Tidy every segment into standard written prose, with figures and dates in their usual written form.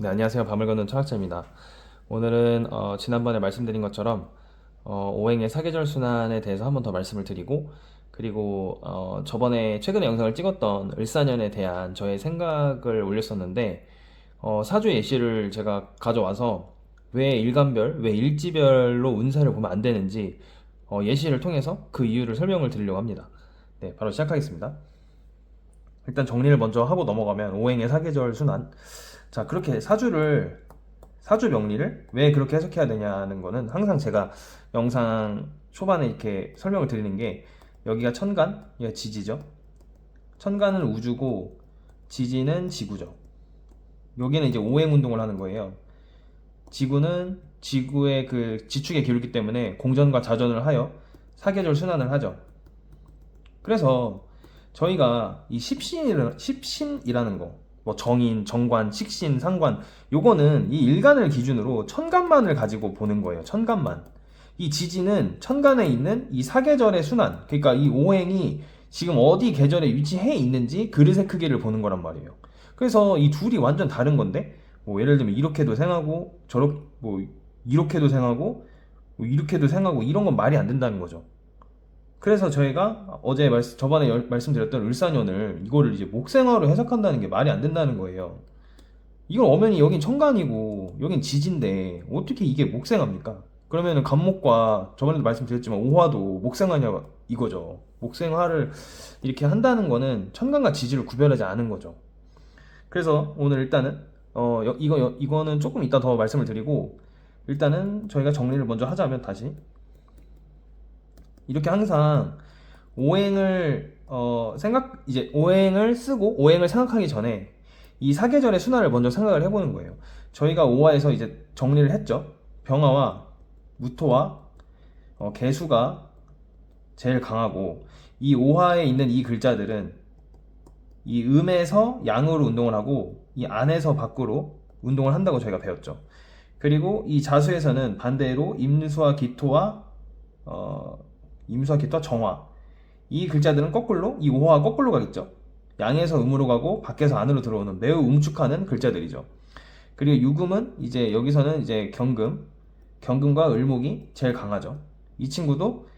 네, 안녕하세요. 밤을 걷는 철학자입니다. 오늘은 지난번에 말씀드린 것처럼 오행의 사계절 순환에 대해서 한번 더 말씀을 드리고, 그리고 저번에 최근에 영상을 찍었던 을사년에 대한 저의 생각을 올렸었는데, 사주 예시를 제가 가져와서 왜 일간별, 왜 일지별로 운세를 보면 안 되는지 예시를 통해서 그 이유를 설명을 드리려고 합니다. 네, 바로 시작하겠습니다. 일단 정리를 먼저 하고 넘어가면 오행의 사계절 순환. 자, 그렇게 사주 명리를 왜 그렇게 해석해야 되냐는 거는 항상 제가 영상 초반에 이렇게 설명을 드리는 게, 여기가 천간, 여기가 지지죠. 천간은 우주고 지지는 지구죠. 여기는 이제 오행 운동을 하는 거예요. 지구는 지구의 그 지축의 기울기 때문에 공전과 자전을 하여 사계절 순환을 하죠. 그래서 저희가 이 십신이라는 거, 뭐 정인, 정관, 식신, 상관, 요거는 이 일간을 기준으로 천간만을 가지고 보는 거예요. 천간만. 이 지지는 천간에 있는 이 사계절의 순환, 그러니까 이 오행이 지금 어디 계절에 위치해 있는지 그릇의 크기를 보는 거란 말이에요. 그래서 이 둘이 완전 다른 건데, 뭐 예를 들면 이렇게도 생하고 뭐 이렇게도 생하고 뭐 이렇게도 생하고, 이런 건 말이 안 된다는 거죠. 그래서 저희가 저번에 말씀드렸던 을사년을 이거를 이제 목생화로 해석한다는 게 말이 안 된다는 거예요. 이건 엄연히 여긴 천간이고 여긴 지진데 어떻게 이게 목생화입니까? 그러면은 간목과 저번에도 말씀드렸지만 오화도 목생화냐 이거죠. 목생화를 이렇게 한다는 거는 천간과 지지를 구별하지 않은 거죠. 그래서 오늘 일단은 이거는 조금 이따 더 말씀을 드리고, 일단은 저희가 정리를 먼저 하자면, 다시 이렇게 항상 이제 오행을 쓰고 오행을 생각하기 전에 이 사계절의 순환을 먼저 생각을 해보는 거예요. 저희가 오화에서 이제 정리를 했죠. 병화와 무토와 개수가 제일 강하고, 이 오화에 있는 이 글자들은 이 음에서 양으로 운동을 하고 이 안에서 밖으로 운동을 한다고 저희가 배웠죠. 그리고 이 자수에서는 반대로 어, 임수와 기토와 정화, 이 글자들은 거꾸로, 이 오화가 거꾸로 가겠죠. 양에서 음으로 가고 밖에서 안으로 들어오는 매우 움축하는 글자들이죠. 그리고 유금은 이제 여기서는 이제 경금과 을목이 제일 강하죠. 이 친구도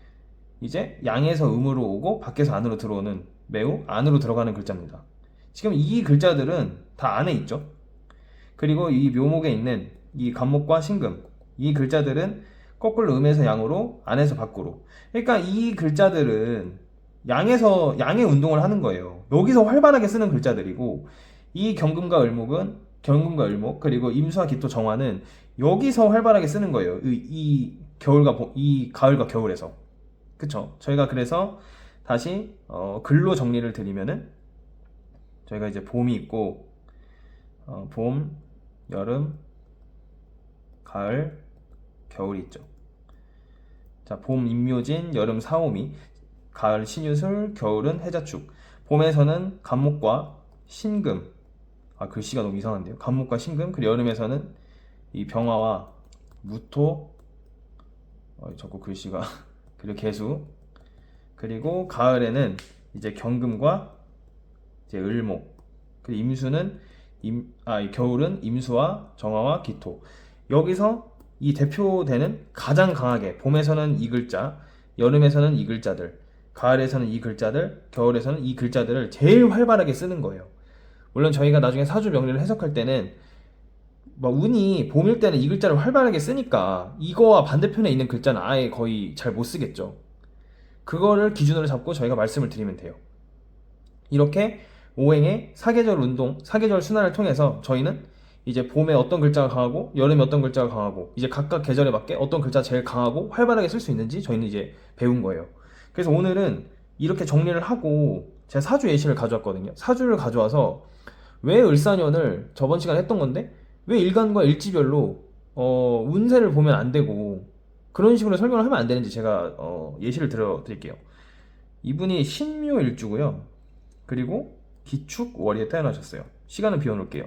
이제 양에서 음으로 오고 밖에서 안으로 들어오는 매우 안으로 들어가는 글자입니다. 지금 이 글자들은 다 안에 있죠. 그리고 이 묘목에 있는 이 간목과 신금, 이 글자들은 거꾸로 음에서 양으로, 안에서 밖으로. 그러니까 이 글자들은 양의 운동을 하는 거예요. 여기서 활발하게 쓰는 글자들이고, 이 경금과 을목, 그리고 임수와 기토 정화는 여기서 활발하게 쓰는 거예요. 이 가을과 겨울에서. 그쵸? 저희가 그래서 다시 글로 정리를 드리면은, 저희가 이제 봄이 있고, 봄, 여름, 가을, 겨울이 있죠. 자, 봄 임묘진, 여름 사오미, 가을 신유술, 겨울은 해자축. 봄에서는 간목과 신금, 글씨가 너무 이상한데요. 간목과 신금. 그리고 여름에서는 이 병화와 무토, 자꾸 글씨가 그리고 개수. 그리고 가을에는 이제 경금과 이제 을목. 그리고 이 겨울은 임수와 정화와 기토. 여기서 이 대표되는 가장 강하게, 봄에서는 이 글자, 여름에서는 이 글자들, 가을에서는 이 글자들, 겨울에서는 이 글자들을 제일 활발하게 쓰는 거예요. 물론 저희가 나중에 사주 명리를 해석할 때는 뭐 운이 봄일 때는 이 글자를 활발하게 쓰니까 이거와 반대편에 있는 글자는 아예 거의 잘 못 쓰겠죠. 그거를 기준으로 잡고 저희가 말씀을 드리면 돼요. 이렇게 오행의 사계절 순환을 통해서 저희는 이제 봄에 어떤 글자가 강하고 여름에 어떤 글자가 강하고, 이제 각각 계절에 맞게 어떤 글자가 제일 강하고 활발하게 쓸 수 있는지 저희는 이제 배운 거예요. 그래서 오늘은 이렇게 정리를 하고 제가 사주 예시를 가져왔거든요. 사주를 가져와서 왜 을사년을 저번 시간에 했던 건데 왜 일간과 일지별로 운세를 보면 안 되고 그런 식으로 설명을 하면 안 되는지 제가 예시를 들어 드릴게요. 이분이 신묘일주고요. 그리고 기축월에 태어나셨어요. 시간은 비워놓을게요.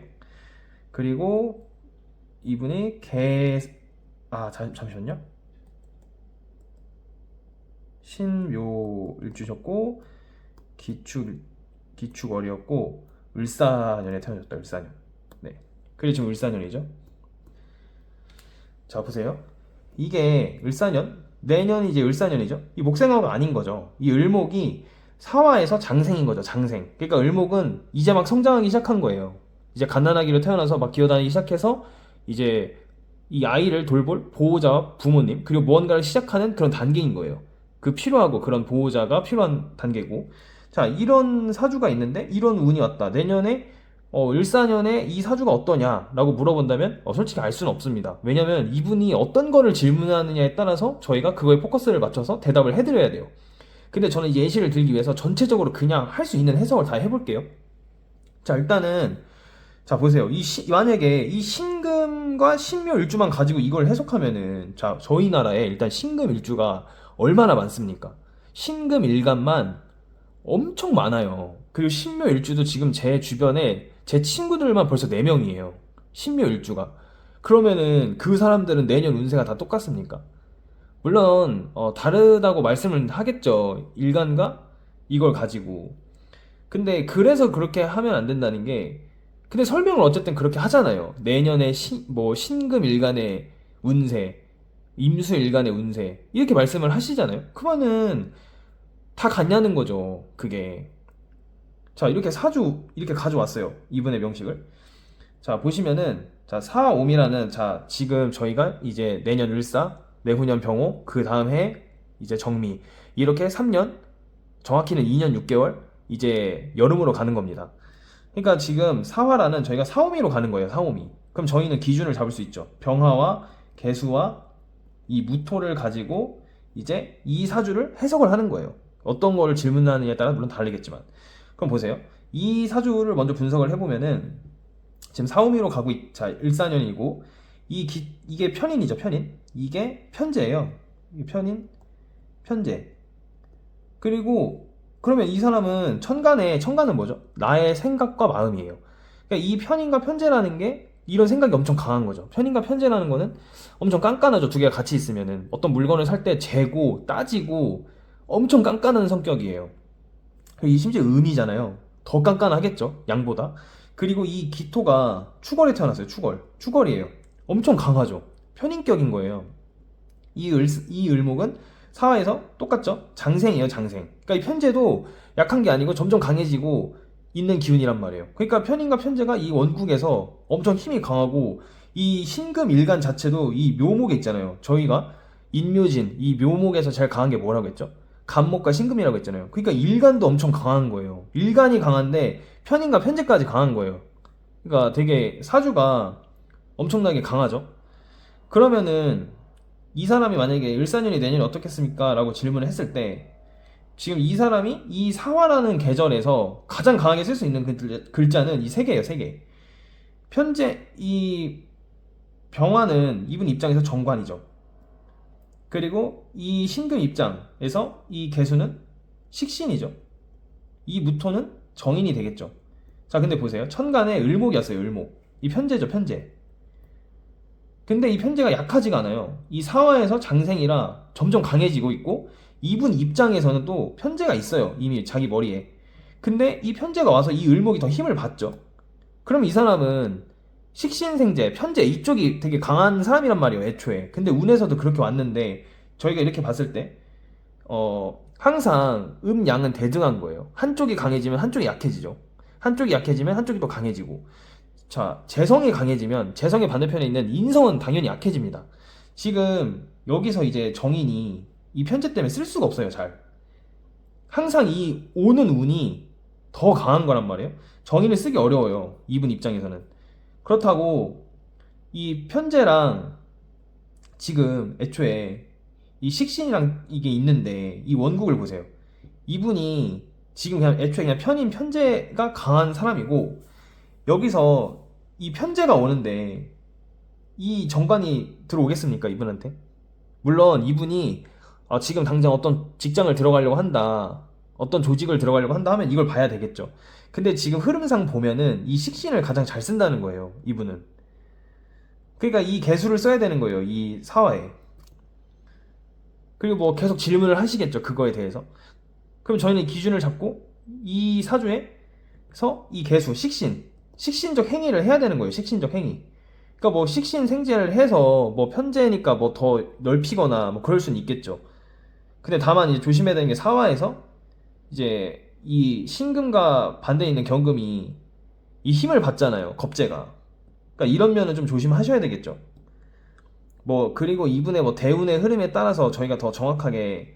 그리고 이분이 잠시만요. 신묘일주셨고 기축월이었고 을사년에 태어나셨다. 을사년. 네. 그리고 지금 을사년이죠. 자, 보세요. 이게 을사년, 내년이 이제 을사년이죠. 이 목생화가 아닌 거죠. 이 을목이 사화에서 장생인 거죠. 장생. 그러니까 을목은 이제 막 성장하기 시작한 거예요. 이제 갓난아기로 태어나서 막 기어다니기 시작해서 이제 이 아이를 돌볼 보호자와 부모님 그리고 무언가를 시작하는 그런 단계인 거예요. 그 필요하고 그런 보호자가 필요한 단계고. 자, 이런 사주가 있는데 이런 운이 왔다. 내년에 을사년에 이 사주가 어떠냐라고 물어본다면 솔직히 알 수는 없습니다. 왜냐면 이분이 어떤 거를 질문하느냐에 따라서 저희가 그거에 포커스를 맞춰서 대답을 해드려야 돼요. 근데 저는 이제 예시를 들기 위해서 전체적으로 그냥 할 수 있는 해석을 다 해볼게요. 자, 일단은 자, 보세요. 만약에 이 신금과 신묘일주만 가지고 이걸 해석하면은 자, 저희 나라에 일단 신금일주가 얼마나 많습니까? 신금일간만 엄청 많아요. 그리고 신묘일주도 지금 제 주변에 제 친구들만 벌써 4명이에요. 신묘일주가. 그러면은 그 사람들은 내년 운세가 다 똑같습니까? 물론 다르다고 말씀을 하겠죠. 일간과 이걸 가지고. 근데 그래서 그렇게 하면 안 된다는 게 근데 설명을 어쨌든 그렇게 하잖아요. 내년에 뭐 신금일간의 운세, 임수일간의 운세 이렇게 말씀을 하시잖아요. 그러면은 다 같냐는 거죠. 그게. 자, 이렇게 사주 이렇게 가져왔어요. 이분의 명식을. 자, 보시면은 자, 사옴이라는 자, 지금 저희가 이제 내년 을사, 내후년 병호, 그 다음 해 이제 정미. 이렇게 3년, 정확히는 2년 6개월 이제 여름으로 가는 겁니다. 그러니까 지금 사화라는 저희가 사오미로 가는 거예요. 사오미. 그럼 저희는 기준을 잡을 수 있죠. 병화와 개수와 이 무토를 가지고 이제 이 사주를 해석을 하는 거예요. 어떤 거를 질문하느냐에 따라 물론 다르겠지만. 그럼 보세요. 이 사주를 먼저 분석을 해보면은 지금 사오미로 가고 자, 을사년이고 이게 편인이죠. 편인. 이게 편제예요. 이게 편인, 편제. 그리고 그러면 이 사람은 천간은 뭐죠? 나의 생각과 마음이에요. 그러니까 이 편인과 편제라는 게 이런 생각이 엄청 강한 거죠. 편인과 편제라는 거는 엄청 깐깐하죠. 두 개가 같이 있으면은 어떤 물건을 살 때 재고 따지고 엄청 깐깐한 성격이에요. 그리고 이 심지어 음이잖아요. 더 깐깐하겠죠. 양보다. 그리고 이 기토가 축월에 태어났어요. 축월이에요. 엄청 강하죠. 편인격인 거예요. 이 을목은 사화에서 똑같죠? 장생이에요, 장생. 그러니까 이 편제도 약한 게 아니고 점점 강해지고 있는 기운이란 말이에요. 그러니까 편인과 편제가 이 원국에서 엄청 힘이 강하고 이 신금 일간 자체도 이 묘목에 있잖아요. 저희가 인묘진, 이 묘목에서 제일 강한 게 뭐라고 했죠? 간목과 신금이라고 했잖아요. 그러니까 일간도 엄청 강한 거예요. 일간이 강한데 편인과 편제까지 강한 거예요. 그러니까 되게 사주가 엄청나게 강하죠. 그러면은 이 사람이 만약에 을사년이 내년에 어떻겠습니까? 라고 질문을 했을 때 지금 이 사람이 이 사화라는 계절에서 가장 강하게 쓸 수 있는 글자는 이 세 개예요, 세 개. 편제, 이 병화는 이분 입장에서 정관이죠. 그리고 이 신금 입장에서 이 개수는 식신이죠. 이 무토는 정인이 되겠죠. 자, 근데 보세요. 천간에 을목이었어요, 을목. 이 편제죠, 편제. 근데 이 편제가 약하지가 않아요. 이 사화에서 장생이라 점점 강해지고 있고 이분 입장에서는 또 편제가 있어요. 이미 자기 머리에. 근데 이 편제가 와서 이 을목이 더 힘을 받죠. 그럼 이 사람은 식신생제, 편제 이쪽이 되게 강한 사람이란 말이에요. 애초에. 근데 운에서도 그렇게 왔는데 저희가 이렇게 봤을 때 항상 음양은 대등한 거예요. 한쪽이 강해지면 한쪽이 약해지죠. 한쪽이 약해지면 한쪽이 더 강해지고 자, 재성이 강해지면 재성의 반대편에 있는 인성은 당연히 약해집니다. 지금 여기서 이제 정인이 이 편제 때문에 쓸 수가 없어요, 잘. 항상 이 오는 운이 더 강한 거란 말이에요. 정인을 쓰기 어려워요, 이분 입장에서는. 그렇다고 이 편제랑 지금 애초에 이 식신이랑 이게 있는데 이 원국을 보세요. 이분이 지금 그냥 애초에 그냥 편인 편제가 강한 사람이고 여기서 이 편제가 오는데 이 정관이 들어오겠습니까, 이분한테? 물론 이분이 지금 당장 어떤 직장을 들어가려고 한다, 어떤 조직을 들어가려고 한다 하면 이걸 봐야 되겠죠. 근데 지금 흐름상 보면은 이 식신을 가장 잘 쓴다는 거예요, 이분은. 그러니까 이 개수를 써야 되는 거예요, 이 사화에. 그리고 뭐 계속 질문을 하시겠죠, 그거에 대해서. 그럼 저희는 기준을 잡고 이 사주에서 이 개수, 식신, 식신적 행위를 해야 되는 거예요. 식신적 행위. 그러니까 뭐 식신생재를 해서 뭐 편재니까 뭐 더 넓히거나 뭐 그럴 수는 있겠죠. 근데 다만 이제 조심해야 되는 게 사화에서 이제 이 신금과 반대에 있는 경금이 이 힘을 받잖아요. 겁재가. 그러니까 이런 면은 좀 조심하셔야 되겠죠. 뭐 그리고 이분의 뭐 대운의 흐름에 따라서 저희가 더 정확하게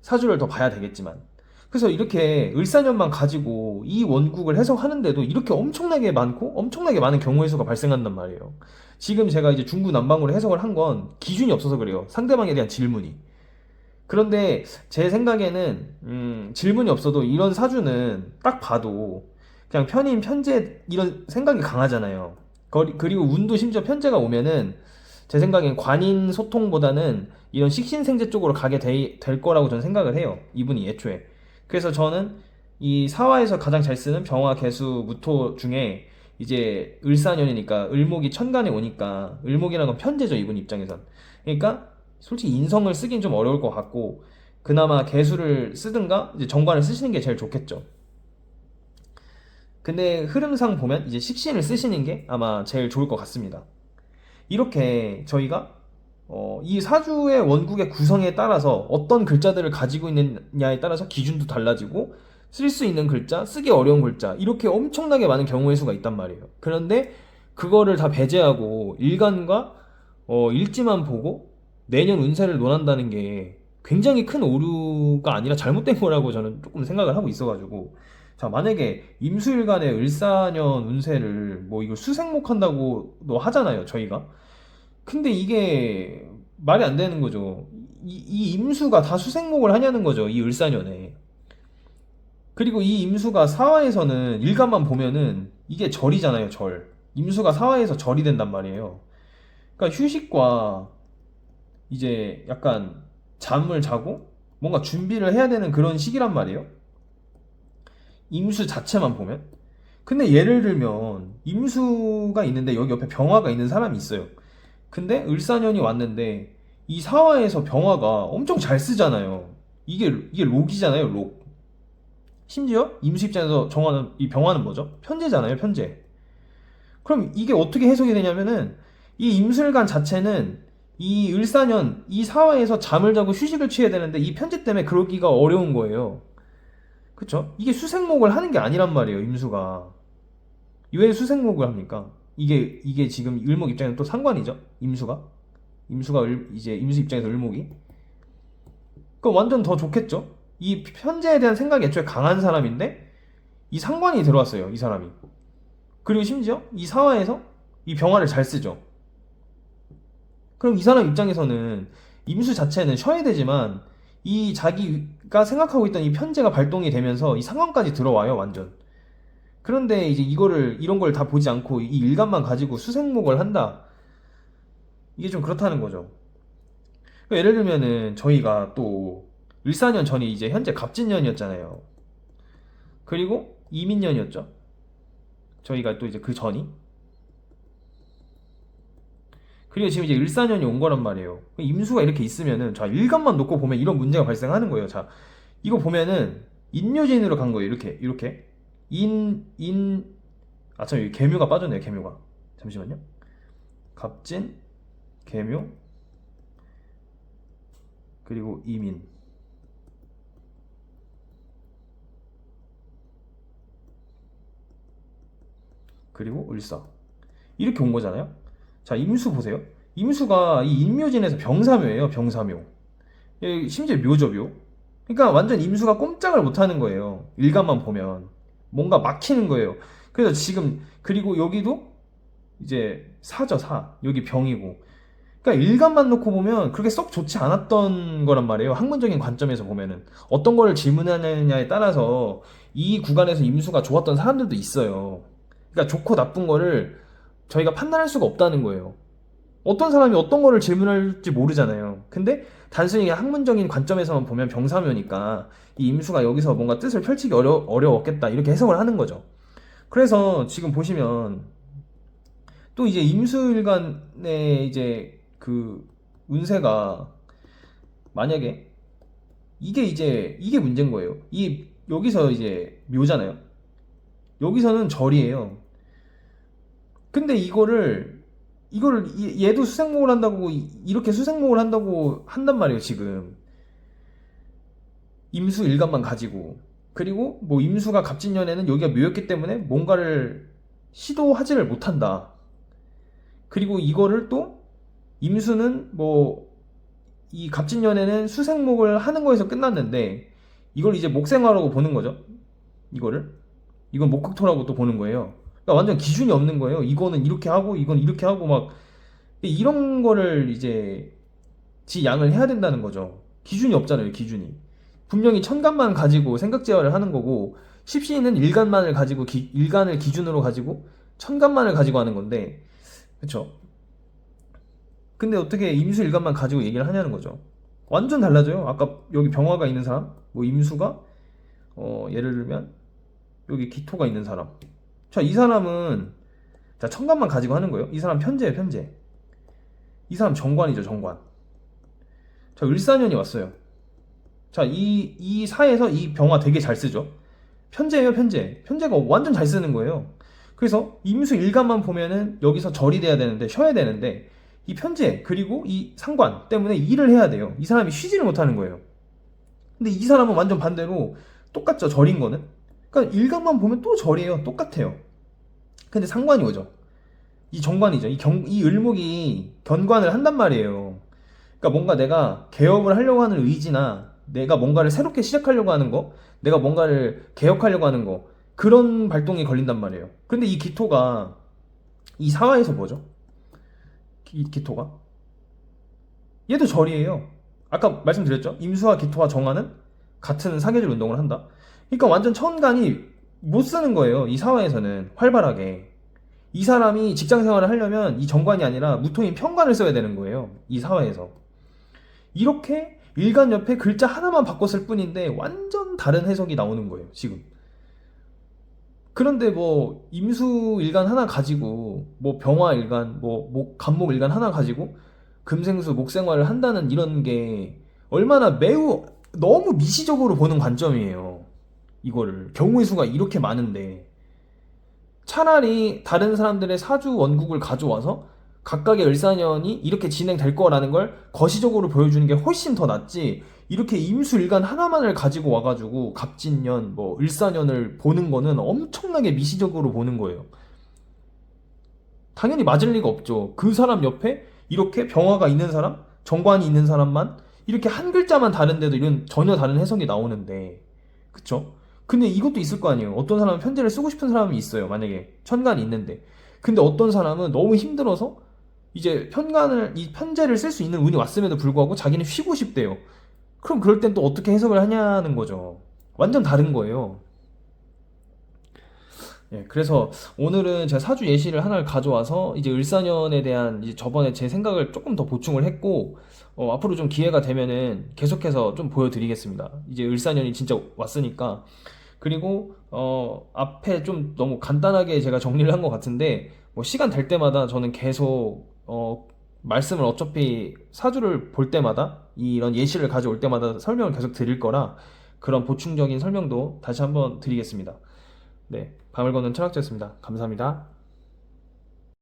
사주를 더 봐야 되겠지만, 그래서 이렇게 을사년만 가지고 이 원국을 해석하는데도 이렇게 엄청나게 많고 엄청나게 많은 경우의 수가 발생한단 말이에요. 지금 제가 이제 중구난방으로 해석을 한 건 기준이 없어서 그래요. 상대방에 대한 질문이. 그런데 제 생각에는 질문이 없어도 이런 사주는 딱 봐도 그냥 편인 편재 이런 생각이 강하잖아요. 그리고 운도 심지어 편재가 오면은 제 생각엔 관인 소통보다는 이런 식신생재 쪽으로 가게 될 거라고 저는 생각을 해요. 이분이 애초에. 그래서 저는 이 사화에서 가장 잘 쓰는 병화, 개수, 무토 중에 이제 을사년이니까 을목이 천간에 오니까 을목이라는 건 편재죠, 이분 입장에선. 그러니까 솔직히 인성을 쓰긴 좀 어려울 것 같고 그나마 개수를 쓰든가 이제 정관을 쓰시는 게 제일 좋겠죠. 근데 흐름상 보면 이제 식신을 쓰시는 게 아마 제일 좋을 것 같습니다. 이렇게 저희가 이 사주의 원국의 구성에 따라서 어떤 글자들을 가지고 있느냐에 따라서 기준도 달라지고 쓸 수 있는 글자, 쓰기 어려운 글자 이렇게 엄청나게 많은 경우의 수가 있단 말이에요. 그런데 그거를 다 배제하고 일간과 일지만 보고 내년 운세를 논한다는 게 굉장히 큰 오류가 아니라 잘못된 거라고 저는 조금 생각을 하고 있어가지고, 자 만약에 임수일간의 을사년 운세를 뭐 이걸 수생목한다고도 하잖아요 저희가. 근데 이게 말이 안 되는 거죠. 이 임수가 다 수생목을 하냐는 거죠. 이 을사년에. 그리고 이 임수가 사화에서는 일간만 보면은 이게 절이잖아요, 절. 임수가 사화에서 절이 된단 말이에요. 그러니까 휴식과 이제 약간 잠을 자고 뭔가 준비를 해야 되는 그런 시기란 말이에요. 임수 자체만 보면. 근데 예를 들면 임수가 있는데 여기 옆에 병화가 있는 사람이 있어요. 근데 을사년이 왔는데 이 사화에서 병화가 엄청 잘 쓰잖아요. 이게 록이잖아요, 록. 심지어 임수 입장에서 정화는 이 병화는 뭐죠? 편재잖아요, 편재. 그럼 이게 어떻게 해석이 되냐면은 이 임술관 자체는 이 을사년 이 사화에서 잠을 자고 휴식을 취해야 되는데 이 편재 때문에 그러기가 어려운 거예요. 그쵸? 이게 수생목을 하는 게 아니란 말이에요, 임수가. 왜 수생목을 합니까? 이게 지금 을목 입장에는 또 상관이죠, 임수가. 이제 임수 입장에서 을목이. 그럼 완전 더 좋겠죠? 이 편재에 대한 생각이 애초에 강한 사람인데 이 상관이 들어왔어요, 이 사람이. 그리고 심지어 이 사화에서 이 병화를 잘 쓰죠. 그럼 이 사람 입장에서는 임수 자체는 쉬어야 되지만 이 자기가 생각하고 있던 이 편재가 발동이 되면서 이 상황까지 들어와요, 완전. 그런데 이제 이런 걸 다 보지 않고 이 일감만 가지고 수생목을 한다. 이게 좀 그렇다는 거죠. 그러니까 예를 들면은 저희가 또 을사년 전이 이제 현재 갑진년이었잖아요. 그리고 이민년이었죠. 저희가 또 이제 그 전이. 그리고 지금 이제 을사년이 온 거란 말이에요. 임수가 이렇게 있으면은 자 일간만 놓고 보면 이런 문제가 발생하는 거예요. 자 이거 보면은 인묘진으로 간 거예요. 이렇게 참 여기 계묘가 빠졌네요. 계묘가 잠시만요. 갑진, 계묘, 그리고 이민, 그리고 을사 이렇게 온 거잖아요. 자 임수 보세요. 임수가 이 인묘진에서 병사묘예요. 병사묘. 심지어 묘죠, 묘. 그러니까 완전 임수가 꼼짝을 못 하는 거예요. 일간만 보면. 뭔가 막히는 거예요. 그래서 지금, 그리고 여기도 이제 사죠, 사. 여기 병이고. 그러니까 일간만 놓고 보면 그렇게 썩 좋지 않았던 거란 말이에요. 학문적인 관점에서 보면은. 어떤 거를 질문하느냐에 따라서 이 구간에서 임수가 좋았던 사람들도 있어요. 그러니까 좋고 나쁜 거를 저희가 판단할 수가 없다는 거예요. 어떤 사람이 어떤 거를 질문할지 모르잖아요. 근데 단순히 그냥 학문적인 관점에서만 보면 병사묘니까 이 임수가 여기서 뭔가 뜻을 펼치기 어려웠겠다 이렇게 해석을 하는 거죠. 그래서 지금 보시면 또 이제 임수일간의 이제 그 운세가 만약에 이게 문제인 거예요. 이 여기서 이제 묘잖아요. 여기서는 절이에요. 근데 이거를 얘도 수생목을 한다고 이렇게 수생목을 한다고 한단 말이에요, 지금. 임수 일간만 가지고. 그리고 뭐 임수가 갑진년에는 여기가 묘였기 때문에 뭔가를 시도하지를 못한다. 그리고 이거를 또 임수는 뭐 이 갑진년에는 수생목을 하는 거에서 끝났는데 이걸 이제 목생화라고 보는 거죠. 이거를. 이건 목극토라고 또 보는 거예요. 그러니까 완전 기준이 없는 거예요. 이거는 이렇게 하고 이건 이렇게 하고 막 이런 거를 이제 지 양을 해야 된다는 거죠. 기준이 없잖아요, 기준이. 분명히 천간만 가지고 생각 제어를 하는 거고 십시인은 일간만을 가지고 일간을 기준으로 가지고 천간만을 가지고 하는 건데, 그쵸? 근데 어떻게 임수 일간만 가지고 얘기를 하냐는 거죠. 완전 달라져요. 아까 여기 병화가 있는 사람, 뭐 임수가 예를 들면 여기 기토가 있는 사람. 자, 이 사람은 자 천간만 가지고 하는 거예요. 이 사람 편제예요, 편제. 이 사람 정관이죠, 정관. 자, 을사년이 왔어요. 자, 이 사에서 이 병화 되게 잘 쓰죠. 편제예요, 편제. 편제가 완전 잘 쓰는 거예요. 그래서 임수 일간만 보면은 여기서 절이 돼야 되는데, 쉬어야 되는데, 이 편제, 그리고 이 상관 때문에 일을 해야 돼요. 이 사람이 쉬지를 못하는 거예요. 근데 이 사람은 완전 반대로 똑같죠, 절인 거는. 그러니까 일간만 보면 또 절이에요. 똑같아요. 근데 상관이 오죠. 이 정관이죠. 이 을목이 견관을 한단 말이에요. 그러니까 뭔가 내가 개업을 하려고 하는 의지나 내가 뭔가를 새롭게 시작하려고 하는 거, 내가 뭔가를 개혁하려고 하는 거, 그런 발동이 걸린단 말이에요. 근데 이 기토가 이 사화에서 뭐죠? 이 기토가 얘도 절이에요. 아까 말씀드렸죠? 임수와 기토와 정화는 같은 사계절 운동을 한다. 그러니까 완전 천간이 못 쓰는 거예요. 이 사화에서는 활발하게. 이 사람이 직장 생활을 하려면 이 정관이 아니라 무토인 편관을 써야 되는 거예요. 이 사화에서. 이렇게 일간 옆에 글자 하나만 바꿨을 뿐인데 완전 다른 해석이 나오는 거예요, 지금. 그런데 뭐 임수 일간 하나 가지고 뭐 병화 일간, 뭐 간목 일간 하나 가지고 금생수 목생화를 한다는 이런 게 얼마나 매우 너무 미시적으로 보는 관점이에요. 이거를 경우의 수가 이렇게 많은데 차라리 다른 사람들의 사주 원국을 가져와서 각각의 을사년이 이렇게 진행될 거라는 걸 거시적으로 보여주는 게 훨씬 더 낫지, 이렇게 임수일간 하나만을 가지고 와가지고 갑진년 뭐 을사년을 보는 거는 엄청나게 미시적으로 보는 거예요. 당연히 맞을 리가 없죠. 그 사람 옆에 이렇게 병화가 있는 사람, 정관이 있는 사람만 이렇게 한 글자만 다른데도 이런 전혀 다른 해석이 나오는데, 그쵸? 근데 이것도 있을 거 아니에요. 어떤 사람은 편제를 쓰고 싶은 사람이 있어요. 만약에 천간이 있는데. 근데 어떤 사람은 너무 힘들어서 이제 이 편제를 쓸 수 있는 운이 왔음에도 불구하고 자기는 쉬고 싶대요. 그럼 그럴 땐 또 어떻게 해석을 하냐는 거죠. 완전 다른 거예요. 예, 그래서 오늘은 제가 사주 예시를 하나를 가져와서 이제 을사년에 대한 이제 저번에 제 생각을 조금 더 보충을 했고, 앞으로 좀 기회가 되면은 계속해서 좀 보여드리겠습니다. 이제 을사년이 진짜 왔으니까. 그리고 앞에 좀 너무 간단하게 제가 정리를 한 것 같은데 뭐 시간 될 때마다 저는 계속 말씀을 어차피 사주를 볼 때마다 이런 예시를 가져올 때마다 설명을 계속 드릴 거라 그런 보충적인 설명도 다시 한번 드리겠습니다. 네, 밤을 걷는 철학자였습니다. 감사합니다.